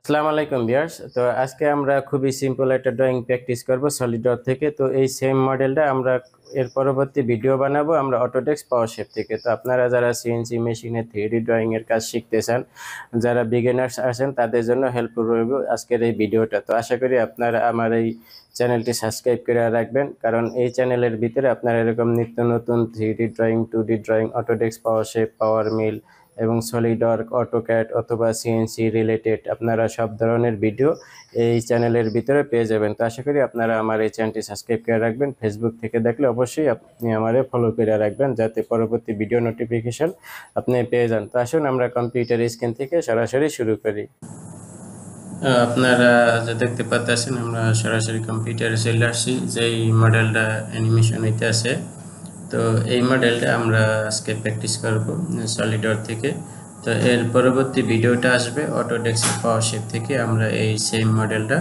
আসসালামু আলাইকুম ভিউয়ার্স। তো আজকে আমরা খুবই সিম্পল একটা ড্রয়িং প্র্যাকটিস করব সলিডওয়ার্ক থেকে। তো এই সেম মডেলটা আমরা এর পরবর্তী ভিডিও বানাবো আমরা অটোডেস্ক পাওয়ার শেপ থেকে। তো আপনারা যারা সিএনসি মেশিনে 3D ড্রয়িং এর কাজ শিখতে চান, যারা বিগিনার্স আছেন তাদের জন্য হেল্পফুল হবে আজকের এই ভিডিওটা। তো আশা করি আপনারা আমার এই চ্যানেলটি সাবস্ক্রাইব করে রাখবেন, কারণ এই চ্যানেলের ভিতরে আপনারা এরকম নিত্য নতুন 3D drawing, 2D drawing, Autodesk power shape, power mill এবং সলিডওয়ার্ক, অটোক্যাড অথবা সিএনসি রিলেটেড আপনারা সব ধরনের ভিডিও এই চ্যানেলের ভিতরে পেয়ে যাবেন। তো আশা করি আপনারা আমার এই চ্যানেলটি সাবস্ক্রাইব করে রাখবেন। ফেসবুক থেকে দেখলে অবশ্যই আপনি আমারে ফলো করে রাখবেন, যাতে পরবর্তী ভিডিও নোটিফিকেশন আপনি পেয়ে যান। তো আসুন আমরা কম্পিউটার স্ক্রিন থেকে সরাসরি শুরু করি। আপনারা যে দেখতে পাচ্ছেন আমরা সরাসরি কম্পিউটারে চলে আসছি, যেই মডেলটা অ্যানিমেশন হইতে আছে। তো এই মডেলটা আমরা আজকে প্র্যাকটিস করব সলিডওয়ার্ক থেকে। তো এর পরবর্তী ভিডিওটা আসবে অটোডেস্ক পাওয়ার শেপ থেকে। আমরা এই সেম মডেলটা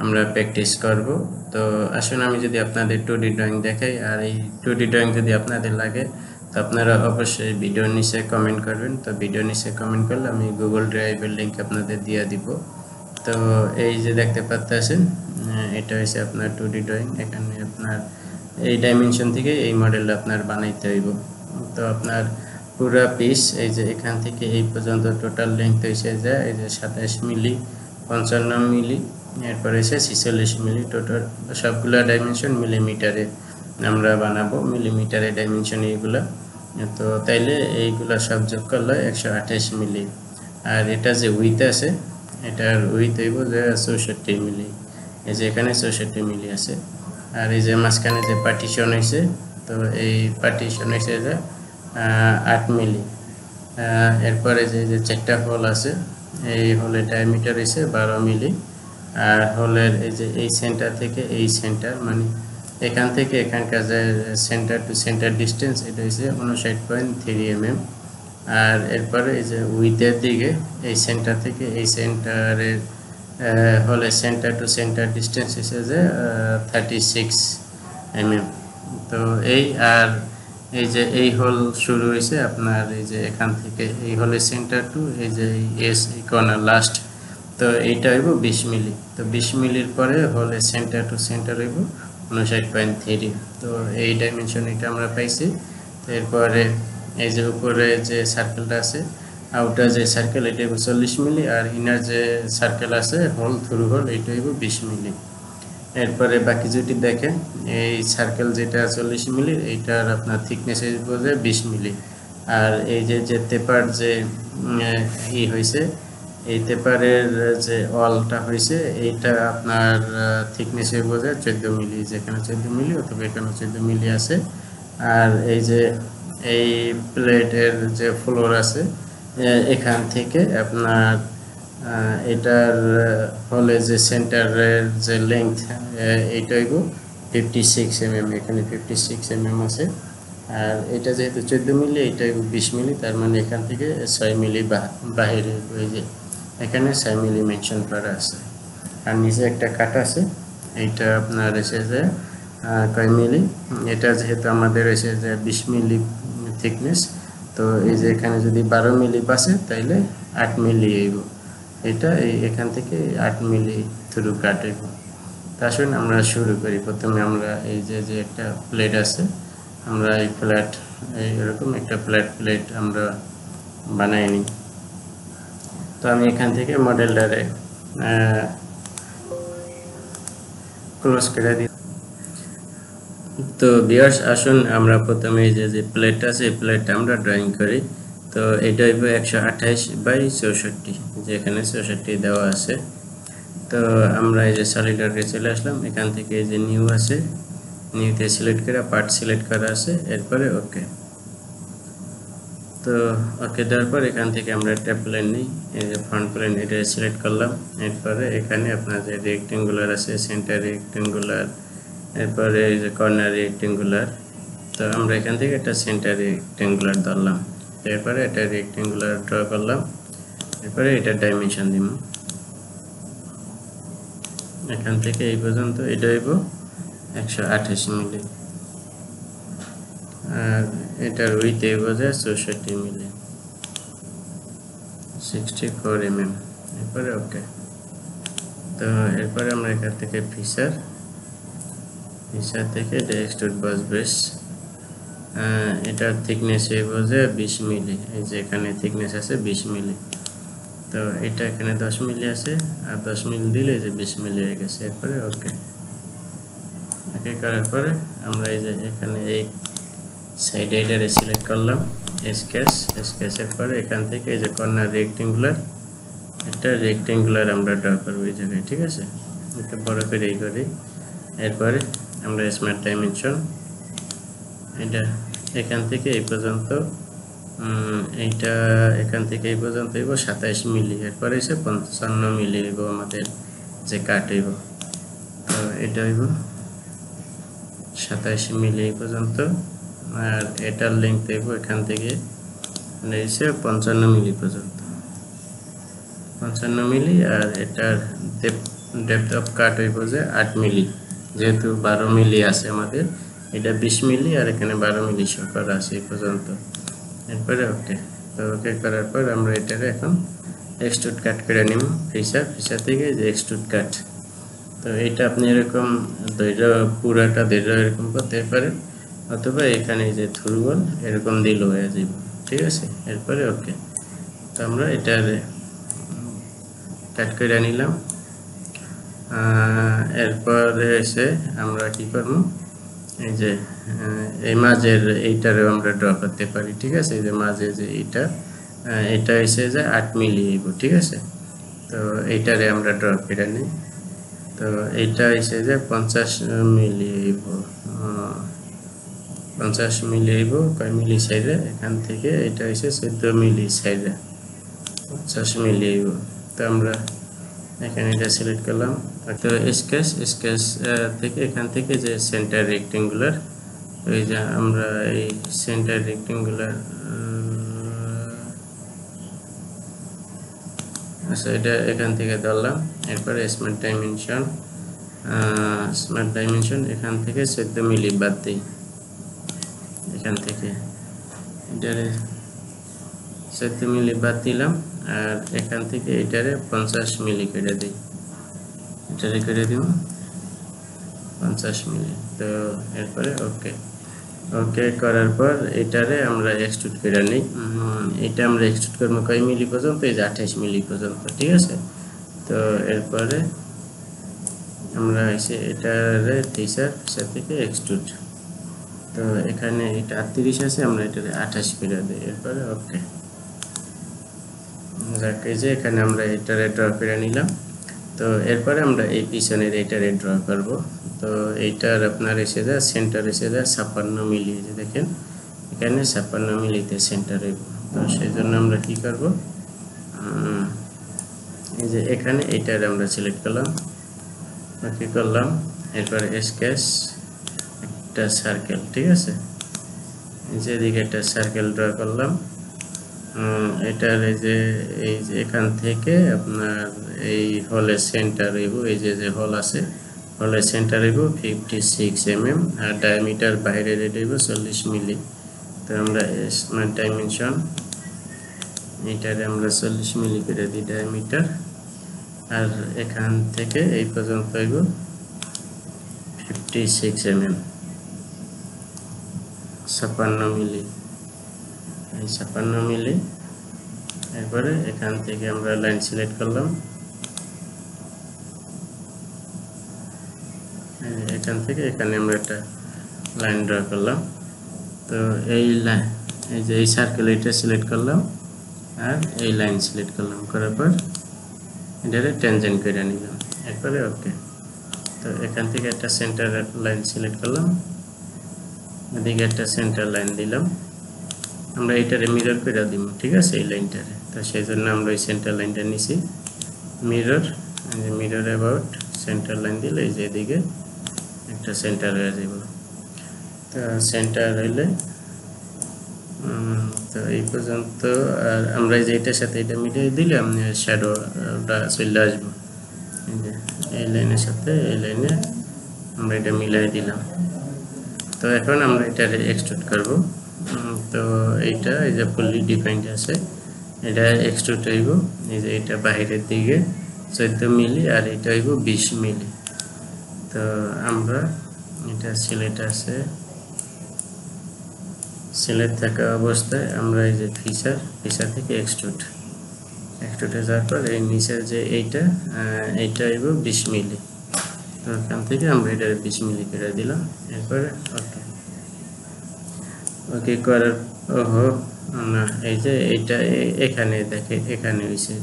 আমরা প্র্যাকটিস করব। তো আসুন আমি যদি আপনাদের 2D ড্রয়িং দেখাই, আর এই 2D ড্রয়িং যদি আপনাদের লাগে তো আপনারা অবশ্যই ভিডিওর নিচে কমেন্ট করবেন। তো ভিডিওর নিচে কমেন্ট করলে আমি গুগল ড্রাইভের লিঙ্ক আপনাদের দিয়ে দিব। তো এই যে দেখতে পাচ্ছেন এটা হচ্ছে আপনার 2D ড্রয়িং। এখানে আপনার এই ডাইমেনশন থেকে এই মডেলটা আপনার বানাইতে হইব। তো আপনার পুরো পিস এই যে এখান থেকে এই পর্যন্ত টোটাল লেন্থ হয়েছে যে এই যে 27 মিলি, 55 মিলি, এরপরে হচ্ছে 46 মিলি। টোটাল সবগুলা ডাইমেনশন মিলিমিটারে আমরা বানাবো, মিলিমিটারে ডাইমেনশন এইগুলা। তো তাইলে এইগুলা সব যোগ করলে 128 মিলি। আর এটা যে উইথ আছে, এটার উইথ হইব যে 64 মিলি। এই যে এখানে 64 মিলি আছে। আর এই যে মাঝখানে যে পার্টিশন হয়েছে, তো এই পার্টিশন হয়েছে যে 8 মিলি। এরপরে যে চারটা হোল আছে, এই হোলের ডায়ামিটার হয়েছে 12 মিলি। আর হোলের এই যে এই সেন্টার থেকে এই সেন্টার, মানে এখান থেকে এখানকার যে সেন্টার টু সেন্টার ডিস্টেন্স, এটা হচ্ছে 59.3 mm। আর এরপরে এই যে উইথের দিকে এই সেন্টার থেকে এই সেন্টারের হলে সেন্টার টু সেন্টার ডিস্টেন্স হিসেবে 36 mm। তো এই আর এই যে এই হোল শুরু হয়েছে আপনার এই যে এখান থেকে এই হলের সেন্টার টু এই যে এস এই কর্নার লাস্ট, তো এইটা হইব 20 মিলি। তো 20 মিলির পরে হলে সেন্টার টু সেন্টার হইব 59.3। তো এই ডাইমেনশন এটা আমরা পাইছি। এরপরে এই যে উপরে যে সার্কেলটা আছে, আউটার যে সার্কেল, এটা হইব 40 মিলি। আর ইনার যে সার্কেল আছে হোল থ্রু হোল, এটা হইব 20 মিলি। এরপরে বাকি যদি দেখেন এই সার্কেল যেটা 40 মিলি, এইটার আপনার থিকনেস হইব যে 20 মিলি। আর এই যে টেপার যে হয়েছে, এই টেপারের যে ওয়ালটা হয়েছে, এইটা আপনার থিকনেস হইব যে 14 মিলি। যেখানে 14 মিলি অথবা এখানে 14 মিলি আছে। আর এই যে এই প্লেটের যে ফ্লোর আছে, এখান থেকে আপনার এটার হলে যে সেন্টারের যে লেংথ, এইটা হইব 56 mm। এখানে 56 mm আছে। আর এটা যেহেতু 14 মিলি, এটা 20 মিলি, তার মানে এখান থেকে 6 মিলি বাহিরে হয়ে যায়। এখানে 6 মিলি মেনশন করা আছে। আর নিচে একটা কাট আছে, এইটা আপনার এসে যে কয় মিলি, এটা যেহেতু আমাদের এসে যে 20 মিলি থিকনেস, তো এই যে এখানে যদি 12 মিলি পাসে তাইলে 8 মিলি হইব। এটা এখান থেকে 8 মিলি থ্রু কাট হইব। তা আসুন আমরা শুরু করি। প্রথমে আমরা এই যে একটা প্লেট আছে, আমরা এই ফ্ল্যাট এরকম একটা প্লেট আমরা বানাই নিই। তো আমি এখান থেকে মডেলটারে ক্লোজ করে দিই। তো ভিউয়ার্স আসুন আমরা প্রথমে এই যে প্লেট আছে, এই প্লেটটা আমরা ড্রয়িং করি। তো এটা হইব 128/64, যেখানে 64 দেওয়া আছে। তো আমরা এই যে সলিডওয়ার্কে চলে আসলাম, এখান থেকে এই যে নিউ আছে, নিউতে সিলেক্ট করে পার্ট সিলেক্ট করা আছে, এরপরে ওকে। তো ওকে দেওয়ার পর এখান থেকে আমরা একটা প্লেন নিই, এই যে ফ্রন্ট প্লেন, এটা সিলেক্ট করলাম। এরপরে এখানে আপনার যে রেক্টেঙ্গুলার আছে, সেন্টার রেক্টেঙ্গুলার, এরপরে এই যে কর্নার রেক্টেঙ্গুলার। তো আমরা এখান থেকে একটা সেন্টার রেক্টেঙ্গুলার ধরলাম। এরপরে এটা রেক্টেঙ্গুলার ড্র করলাম। এরপরে এটা ডাইমেনশন দিব, এখান থেকে এই পর্যন্ত এটা হইব 128 মিলি। আর এটার উইথ হইব যে 64 মিলি, 64 mm। এরপরে ওকে। তো এরপরে আমরা এখান থেকে ফিচার থেকে এটা এক্সট্রুড বস বেস, এটার থিকনেস হইব যে 20 মিলি। এই যে এখানে থিকনেস আছে 20 মিলি, তো এটা এখানে 10 মিলি আছে, আর 10 মিলি দিলে যে 20 মিলি হয়ে গেছে। এরপরে ওকে করার পরে আমরা এই যে এখানে এই সাইডে এটারে সিলেক্ট করলাম, স্কেচের পরে এখান থেকে এই যে কর্নার রেক্টেঙ্গুলার, একটা রেক্টেঙ্গুলার আমরা ড্র করবো এই জায়গায়, ঠিক আছে? এটা বড় করে এই করি। এরপরে আমরা স্মার্ট ডাইমেনশন, এটা এখান থেকে এই পর্যন্ত, এইটা এখান থেকে এই পর্যন্ত হইব 27 মিলি। এরপরে এসে 55 মিলি হইব আমাদের যে কাট হইব, তো এটা হইব 27 মিলি এই পর্যন্ত। আর এটার লেন্থ হইব এখান থেকে এসে 55 মিলি পর্যন্ত, 55 মিলি। আর এটার ডেপথ অফ কাট হইব যে 8 মিলি, যেহেতু 12 মিলি আছে আমাদের, এটা 20 মিলি আর এখানে 12 মিলি শো করা আছে এই পর্যন্ত। এরপরে ওকে, তো ওকে করার পর আমরা এটারে এখন এক্সট্রুড কাট করে নিব। ফিচার থেকে যে এক্সট্রুড কাট, তো এটা আপনি এরকম দৈর্ঘ্য পুরাটা দৈর্ঘ্য এরকম করতে পারেন, অথবা এখানে যে থ্রুগল এরকম দিলেও হয়ে যাব, ঠিক আছে? এরপরে ওকে, তো আমরা এটার কাট করে নিলাম। এরপরে এসে আমরা কি করব, এই যে এই মাঝের এইটারেও আমরা ড্র করতে পারি, ঠিক আছে? এই যে মাঝে যে এটা এসে যে 8 মিলি হইব, ঠিক আছে? তো এইটারে আমরা ড্র করে নিই। তো এইটা এসে যে 50 মিলি হইব, 50 মিলি হইব কয় মিলি সাইডে, এখান থেকে এটা এসে 14 মিলি সাইডে 50 মিলি হইব। তো আমরা এখানে এটা সিলেক্ট করলাম। তো স্কেচ থেকে এখান থেকে যে সেন্টার রেক্টেঙ্গুলার, ওই যে আমরা এই সেন্টার রেক্টেঙ্গুলার, আচ্ছা এটা এখান থেকে ধরলাম। এরপরে স্মার্ট ডাইমেনশন এখান থেকে 14 মিলি বাদ দিই, এখান থেকে এটারে 14 মিলি বাদ দিলাম। আর এখান থেকে এটারে 50 মিলি করে দিই, এটারে করে দিব 50 মিলি। তো এরপরে ওকে করার পর এটারে আমরা এক্সট্রুড করে নিই। এটা আমরা এক্সট্রুড করবো কয় মিলি পর্যন্ত, এই যে 28 মিলি পর্যন্ত, ঠিক আছে? তো এরপরে আমরা এসে এটারে ফিচার থেকে এক্সট্রুড, তো এখানে এটা 38 আছে, আমরা এটারে 28 করে দিই। এরপরে ওকে, এই যে এখানে আমরা এটারে ড্র করে নিলাম। তো এরপরে আমরা এই পিছনের এটারে ড্র করব। তো এইটার আপনার এসে যায় সেন্টার এসে যায় 56 মিলি, যে দেখেন এখানে 56 মিলিতে সেন্টার হইব। তো সেই জন্য আমরা কি করব, এই যে এখানে এইটারে আমরা সিলেক্ট করলাম, ওকে করলাম। এরপরে স্কেচ একটা সার্কেল, ঠিক আছে? যেদিকে একটা সার্কেল ড্র করলাম, এটার এই যে এখান থেকে আপনার এই হলের সেন্টার হইব, এই যে হল আছে, হলের সেন্টার হইব 56 mm, আর ডায়ামিটার বাইরের এটা হইব 40 মিলি। তো আমরা স্মার্ট ডাইমেনশন এটারে আমরা 40 মিলি করে দিই ডায়ামিটার, আর এখান থেকে এই পর্যন্ত হইব 56 mm, 56 মিলি, এই 56 মিলি। এরপরে এখান থেকে আমরা লাইন সিলেক্ট করলাম, এখান থেকে এখানে আমরা একটা লাইন ড্র করলাম। তো এই লাইন, এই যে এই সার্কেল এটা সিলেক্ট করলাম, আর এই লাইন সিলেক্ট করলাম, করার পর এটারে ট্যানজেন্ট করে নিলাম। এরপরে ওকে, তো এখান থেকে একটা সেন্টার লাইন সিলেক্ট করলাম, এদিকে একটা সেন্টার লাইন দিলাম, আমরা এইটারে মিরর করে দিব, ঠিক আছে? এই লাইনটারে, তো সেই জন্য আমরা এই সেন্টার লাইনটা নিছি, মিরর অ্যাবাউট সেন্টার লাইন দিলে এই যে এদিকে একটা সেন্টার হয়ে যাব। তো সেন্টার হইলে তো এই পর্যন্ত, আর আমরা যে এটার সাথে এটা মিলিয়ে দিলে আমি শ্যাডোটা চলে আসবো, এই লাইনের সাথে এই লাইনে আমরা এটা মিলাই দিলাম। তো এখন আমরা এটা এক্সট্রুড করব। তো এইটা এই যে ফুললি ডিফাইন্ড আছে, এটা এক্সট্রুড হইব, এই যে এটা বাইরের দিকে 14 মিলি আর এটা হইব 20 মিলি। তো আমরা এটা সিলেক্ট আছে, সিলেক্ট থাকা অবস্থায় আমরা এই যে ফিচার থেকে এক্সট্রুডে যাওয়ার পর এই নিচের যে এইটা হইব 20 মিলি। তো এখান থেকে আমরা এটা 20 মিলি করে দিলাম। এরপরে ওকে করার না, এই যে এইটা এখানে দেখে এখানে হয়েছে,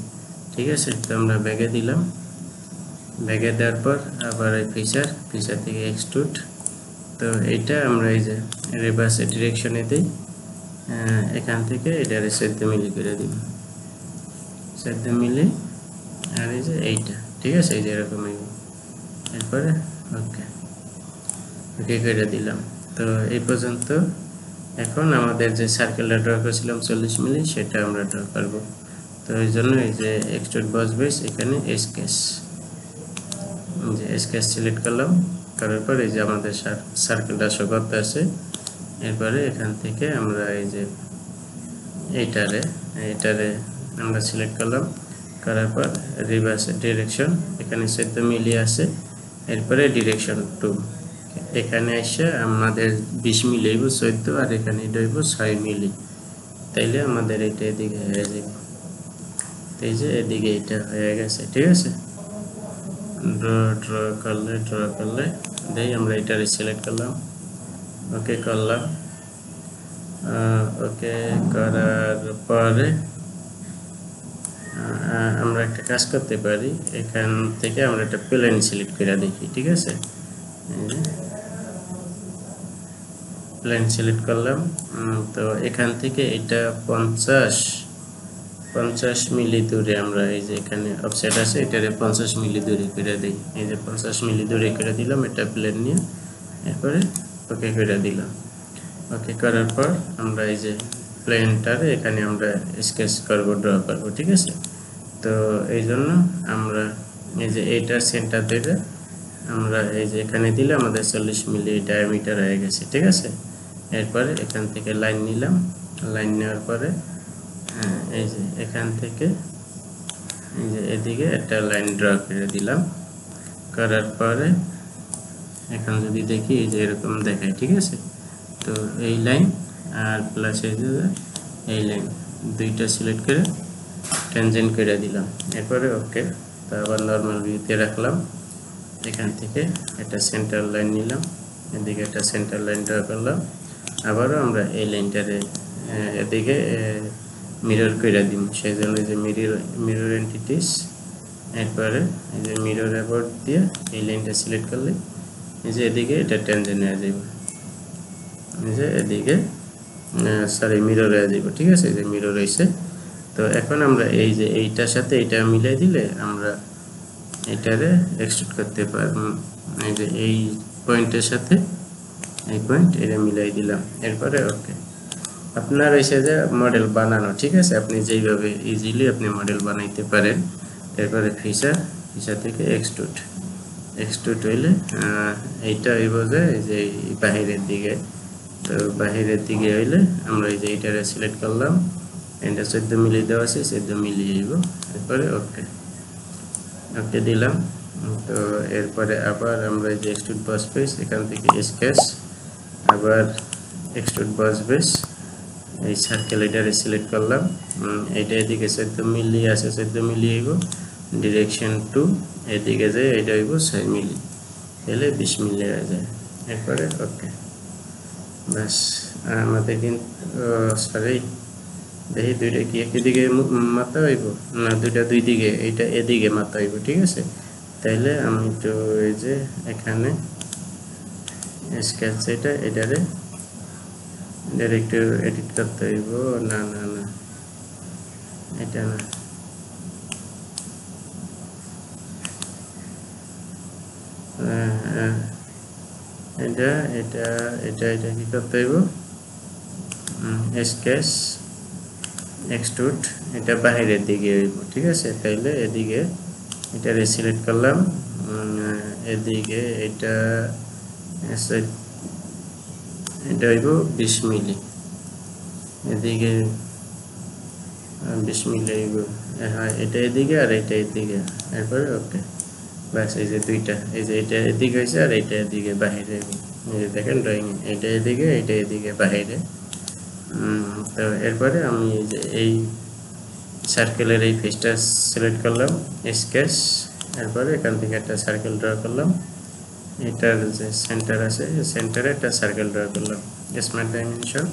ঠিক আছে। তো আমরা ব্যাগে দিলাম, ব্যাগে দেওয়ার পর আবার এই ফিচার থেকে এক্সট্রুড। তো এইটা আমরা এই যে রিভার্স ডিরেকশনে দিই, এখান থেকে এটা 14 মিলি করে দিই, 14 মিলি। আর এই যে এইটা, ঠিক আছে, এই যে এরকম। এরপরে ওকে করে দিলাম। তো এই পর্যন্ত। এখন আমাদের যে সার্কেলটা ড্র করেছিলাম 40 মিলি, সেটা আমরা ড্র করব। তো এই জন্য এই যে এক্সট্রুড বস বেস, এখানে স্কেচ সিলেক্ট করলাম, করার পর এই যে আমাদের সার্কেলটা শো করতে আছে। এরপরে এখান থেকে আমরা এই যে এইটারে আমরা সিলেক্ট করলাম, করার পর রিভার্স ডিরেকশন, এখানে 14 মিলি আছে। এরপরে ডিরেকশন 2, এখানে এসে আমাদের 20 মিলি হইব 14, আর এখানে এটা হইব 6 মিলি। তাইলে আমাদের এটা এদিকে হয়ে যাবে। এই যে এদিকে এটা হয়ে গেছে, ঠিক আছে। ড্র করলে দেই আমরা এটারে সিলেক্ট করলাম, ওকে করলাম। ওকে করার পরে আমরা একটা কাজ করতে পারি, এখান থেকে আমরা একটা প্লেন সিলেক্ট করে দেখি, ঠিক আছে। প্লেন সিলেক্ট করলাম। তো এখান থেকে এটা 50 মিলি দূরে আমরা এই যে এখানে অফসেট আছে, এটারে 50 মিলি দূরে করে দিই। এই যে 50 মিলি দূরে করে দিলাম এটা প্লেন নিয়ে। এরপরে ওকে করে দিলাম। ওকে করার পর আমরা এই যে প্লেনটারে এখানে আমরা স্কেচ করব, ড্র করব, ঠিক আছে। তো এই জন্য আমরা এই যে এইটা সেন্টার ধরে আমরা এই যে এখানে দিলে আমাদের 40 মিলি ডায়ামিটার হয়ে গেছে, ঠিক আছে। এরপরে এখান থেকে লাইন নিলাম, লাইন নেওয়ার পরে এই যে এখান থেকে এই যে এদিকে একটা লাইন ড্র করে দিলাম। করার পরে এখন যদি দেখি এই যে এরকম দেখায়, ঠিক আছে। তো এই লাইন আর প্লাস এই লাইন দুইটা সিলেক্ট করে ট্যানজেন্ট করে দিলাম। এরপরে ওকে। তো আবার নর্মাল ভিউতে রাখলাম, এখান থেকে একটা সেন্টার লাইন নিলাম, এদিকে একটা সেন্টার লাইন ড্র করলাম। আবারও আমরা এই লাইনটারে এদিকে মিরর করে দিব, সেই জন্য যে মিরর এন্টিটিস। এরপরে এই যে মিরর অ্যাবাউট দিয়ে এই লাইনটা সিলেক্ট করলে এই যে এদিকে এটা ট্যানজেন্ট হয়ে যাবে, এই যে এদিকে মিরর হয়ে যাবে, ঠিক আছে। এই যে মিরর হয়েছে। তো এখন আমরা এই যে এইটার সাথে এইটা মিলাই দিলে আমরা এটারে এক্সট্রুড করতে পারবো। এই যে এই পয়েন্টের সাথে এই পয়েন্ট এটা মিলাই দিলাম। এরপরে ওকে। আপনার এসে যে মডেল বানানো, ঠিক আছে, আপনি যেইভাবে ইজিলি আপনি মডেল বানাইতে পারেন। এরপরে ফিচার থেকে এক্সট্রুড হইলে এইটা হইব যে এই যে বাহিরের দিকে। তো বাহিরের দিকে হইলে আমরা এই যে এইটারে সিলেক্ট করলাম, এটা 14 মিলি দেওয়া আছে, 14 মিলি হইব। এরপরে ওকে দিলাম। তো এরপরে আবার আমরা এই যে এক্সট্রুড বস বেস, এখান থেকে স্কেচ, আবার এক্সট্রুড বস বেস, এই সার্কেল এটারে সিলেক্ট করলাম। এইটা এদিকে 14 মিলি আছে, 14 মিলি হইব। ডিরেকশন 2, এদিকে যায় এটা হইব 6 মিলি, তাহলে 20 মিলি হয়ে যায়। এরপরে ওকে, বাস। আমাদের কিন্তু সরি, দেখি দুইটা কি একদিকে মাথা হইব না, দুইটা দুই দিকে, এইটা এদিকে মাথা হইব, ঠিক আছে। তাইলে আমি তো এই যে এখানে স্কেচ এটারে একটু এডিট করতে হইব। না না না, এটা না, এটা এটা এটা এটা কি করতে হইব, স্কেচ এক্সট্রুড, এটা বাহিরের দিকে হইব, ঠিক আছে। তাইলে এদিকে এটারে সিলেক্ট করলাম, এদিকে এটা হইব 20 মিলি, এদিকে 20 মিলি হইব। হ্যাঁ, এটা এদিকে আর এটা এদিকে, এরপরে ওকে। ব্যাস, এই যে দুইটা, এই যে এটা এদিকে হয়েছে আর এটা এদিকে বাহিরে। এই যে দেখেন ড্রয়িং, এটা এদিকে এটা এদিকে বাহিরে। তো এরপরে আমি এই যে এই সার্কেলের এই ফেসটা সিলেক্ট করলাম, স্কেচ। এরপরে এখান থেকে একটা সার্কেল ড্র করলাম, এটার যে সেন্টার আছে সেন্টারে একটা সার্কেল ড্র করলাম। স্মার্ট ডাইমেনশন,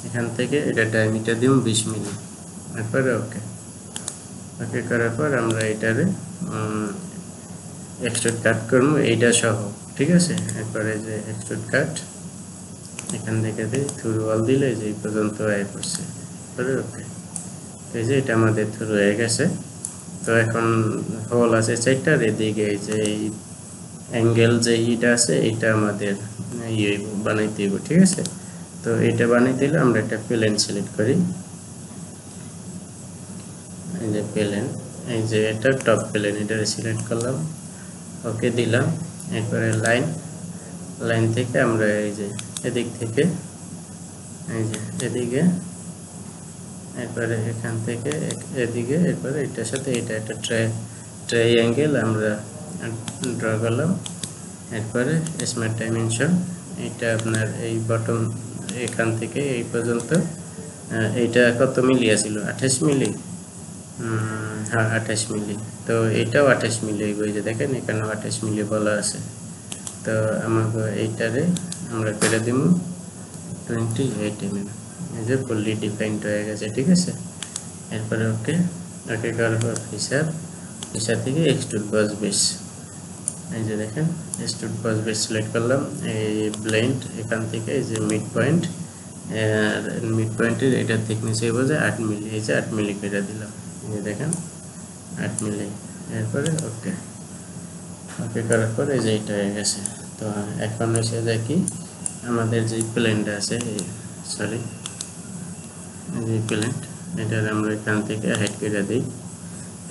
এখান থেকে এটা ডায়ামিটার দিব 20 মিলি। এরপরে ওকে। ওকে করার পর আমরা এটারে এক্সট্রুড কাট করবো এইটা সহ, ঠিক আছে। এরপরে যে এক্সট্রুড কাট এখান থেকে দিই, থ্রু ওয়াল দিলে যে এই পর্যন্ত আয় করছে। এরপরে ওকে। এই যে এটা আমাদের থ্রু হয়ে গেছে। তো এখন হোল আছে 4টার, এদিকে এই যে এই অ্যাঙ্গেল যে ইটা আছে এটা আমাদের ইয়ে বানাইতে হবে, ঠিক আছে। তো এটা বানাইতে হলে আমরা একটা প্লেন সিলেক্ট করি, এই যে প্লেন, এই যে এটা টপ প্লেন, এটা সিলেক্ট করলাম, ওকে দিলাম। এরপরে লাইন, লাইন থেকে আমরা এই যে এদিক থেকে এই যে এদিকে, এরপরে এখান থেকে এদিকে, এরপরে এটার সাথে এটা একটা ট্রাইঅ্যাঙ্গেল আমরা ড্র করলাম। এরপরে স্মার্ট ডাইমেনশন, এটা আপনার এই বটম এখান থেকে এই পর্যন্ত, এইটা কত মিলি আছিল, 28 মিলি। হ্যাঁ 28 মিলি। তো এটাও 28 মিলি হইব, এই যে দেখেন এখানেও 28 মিলি বলা আছে। তো আমাকে এইটারে আমরা করে দিব 28 mm, এই যে ফুললি ডিফাইন্ড হয়ে গেছে, ঠিক আছে। এরপরে ওকে। ওকে করার পর ফিচার, ফিচার থেকে এক্সট্রুড বস বেস, এই যে দেখেন এক্সট্রুড বস বেস সিলেক্ট করলাম। এই ব্লেন্ড এখান থেকে এই যে মিড পয়েন্ট, আর মিড পয়েন্টের এটা থিকনেস হইব যে 8 মিলি, এই যে 8 মিলি করে দিলাম, এই যে দেখেন 8 মিলি। এরপরে ওকে। ওকে করার পর এই যে এটা হয়ে গেছে। তো এখন এসে যায় কি, আমাদের যে প্লেনটা আছে, সরি যে প্লেন, এটার আমরা এখান থেকে হাইড করে দিই।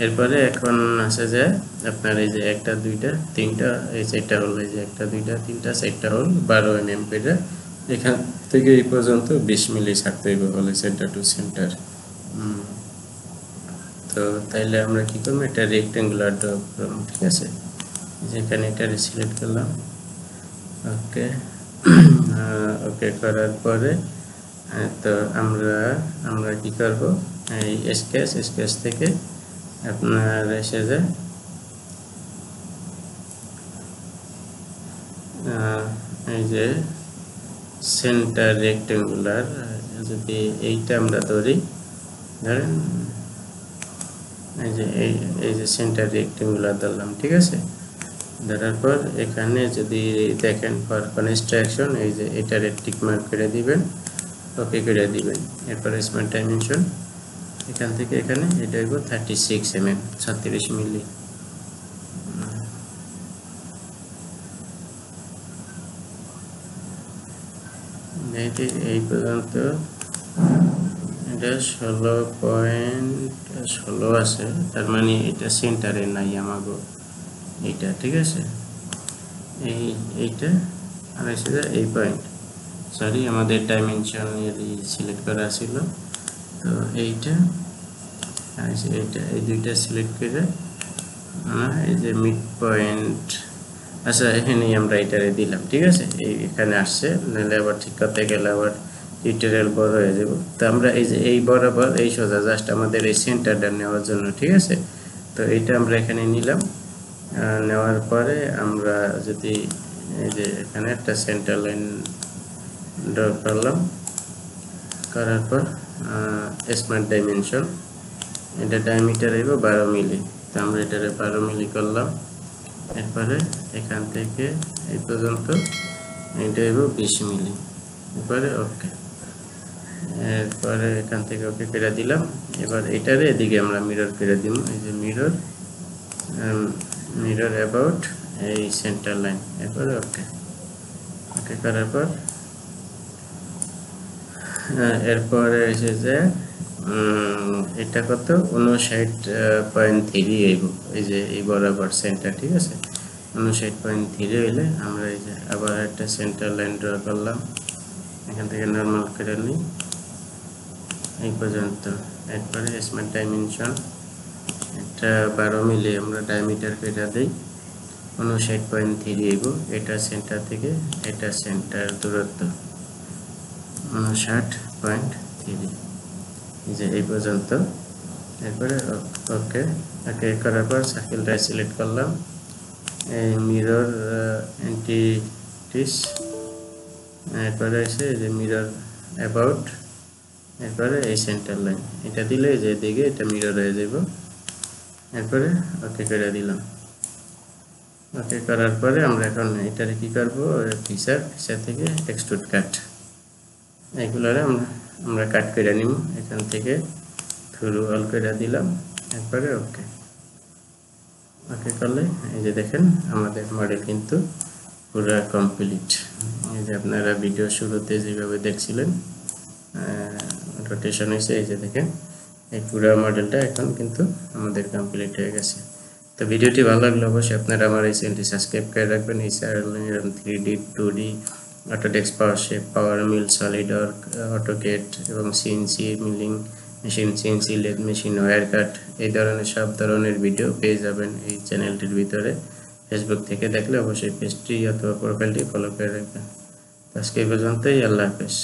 এরপরে এখন আছে যে আপনার এই যে একটা দুইটা তিনটা এই 4টা হল, এই যে একটা দুইটা তিনটা 4টা হল 12 mm করে, এখান থেকে এই পর্যন্ত 20 মিলি ছাড়তে হবে হলে সেন্টার টু সেন্টার। তো তাইলে আমরা কি করবো, একটা রেক্টেঙ্গুলার ড্র করব, ঠিক আছে। যেখানে এটা সিলেক্ট করলাম, ওকে। ওকে করার পরে তো আমরা কি করব, এই স্কেচ থেকে আপনার এসে যায় এই যে সেন্টার রেক্টেঙ্গুলার, যদি এইটা আমরা ধরি, ধরেন এই যে সেন্টার রেক্টেঙ্গুলার ধরলাম, ঠিক আছে। ধরার পর এখানে যদি দেখেন ফর কনস্ট্রাকশন, এই যে এটার টিক মার্ক করে দিবেন, ওকে করে দিবেন। এরপর স্মার্ট ডাইমেনশন, এখান থেকে এখানে এটা হইব 36 mm, 36 মিলি। এই পর্যন্ত এটা 16.16 আছে, তার মানে এটা সেন্টারে নাই আমাগো এইটা, ঠিক আছে। এইটা আর এসে এই পয়েন্ট, সরি আমাদের ডাইমেনশন সিলেক্ট করা ছিল। তো এইটা আর এইটা, এই দুইটা সিলেক্ট করে এই যে মিড পয়েন্ট, আচ্ছা এখানেই আমরা এটারে দিলাম, ঠিক আছে। এখানে আসছে, নাহলে আবার ঠিক করতে গেলে আবার টিউটোরিয়াল বড় হয়ে যাব। তো আমরা এই যে এই বরাবর এই সোজা জাস্ট আমাদের এই সেন্টারটা নেওয়ার জন্য, ঠিক আছে। তো এইটা আমরা এখানে নিলাম, নেওয়ার পরে আমরা যদি এই যে এখানে একটা সেন্টার লাইন ড্র করলাম, করার পর স্মার্ট ডাইমেনশন, এটা ডায়ামিটার হইব 12 মিলি। তো আমরা এটারে 12 মিলি করলাম। এরপরে এখান থেকে এই পর্যন্ত এটা হইব 20 মিলি। এরপরে ওকে। এরপরে এখান থেকে ওকে করে দিলাম। এবার এটারে এদিকে আমরা মিরর করে দিব, এই যে মিরর অ্যাবাউট এই সেন্টার লাইন। এরপরে ওকে। ওকে করার পর এরপরে এসে যে এটা কত 59.3 এই যে এই বরাবর সেন্টার, ঠিক আছে। 59.3 হইলে আমরা এই যে আবার একটা সেন্টার লাইন ড্র করলাম, এখান থেকে নর্মাল করে নিই এই পর্যন্ত। এরপরে স্মার্ট ডাইমেনশন, এটা 12 মিলি আমরা ডায়ামিটার কেটে দিই, 59.3 এব, এটা সেন্টার থেকে এটা সেন্টার দূরত্ব 59.3, যে এই পর্যন্ত। এরপরে ওকে ওকে করার পর সার্কেলটা সিলেক্ট করলাম, এই মিরর এন্টিটিস, এরপরে এসে যে মিরর অ্যাবাউট, এরপরে এই সেন্টার লাইন এটা দিলে যে দিকে এটা মিরর হয়ে যাব। এরপরে ওকে করে দিলাম। ওকে করার পরে আমরা এখন এটারে কি করব, ফিচার থেকে এক্সট্রুড কাট, এগুলোরে আমরা কাট করে নিব। এখান থেকে থ্রু অল করে দিলাম, এরপরে ওকে ওকে করলে এই যে দেখেন আমাদের মডেল কিন্তু পুরো কমপ্লিট। এই যে আপনারা ভিডিও শুরুতে যেভাবে দেখছিলেন রোটেশন হয়েছে, এই যে দেখেন এই পুরো মডেলটা এখন কিন্তু আমাদের কমপ্লিট হয়ে গেছে। তো ভিডিওটি ভালো লাগলে অবশ্যই আপনারা আমার এই চ্যানেলটি সাবস্ক্রাইব করে রাখবেন। এই চ্যানেলে 3D 2D অটোডেস্ক, পাওয়ারশেপ, পাওয়ার মিল, সলিডওয়ার্ক, অটোকেট এবং CNC milling machine, CNC lathe machine, wire cut, এই ধরনের সব ধরনের ভিডিও পেয়ে যাবেন এই চ্যানেলটির ভিতরে। ফেসবুক থেকে দেখলে অবশ্যই পেজটি অথবা প্রোফাইলটি ফলো করে রাখবেন। আজকে এই পর্যন্তই, আল্লাহ হাফেজ।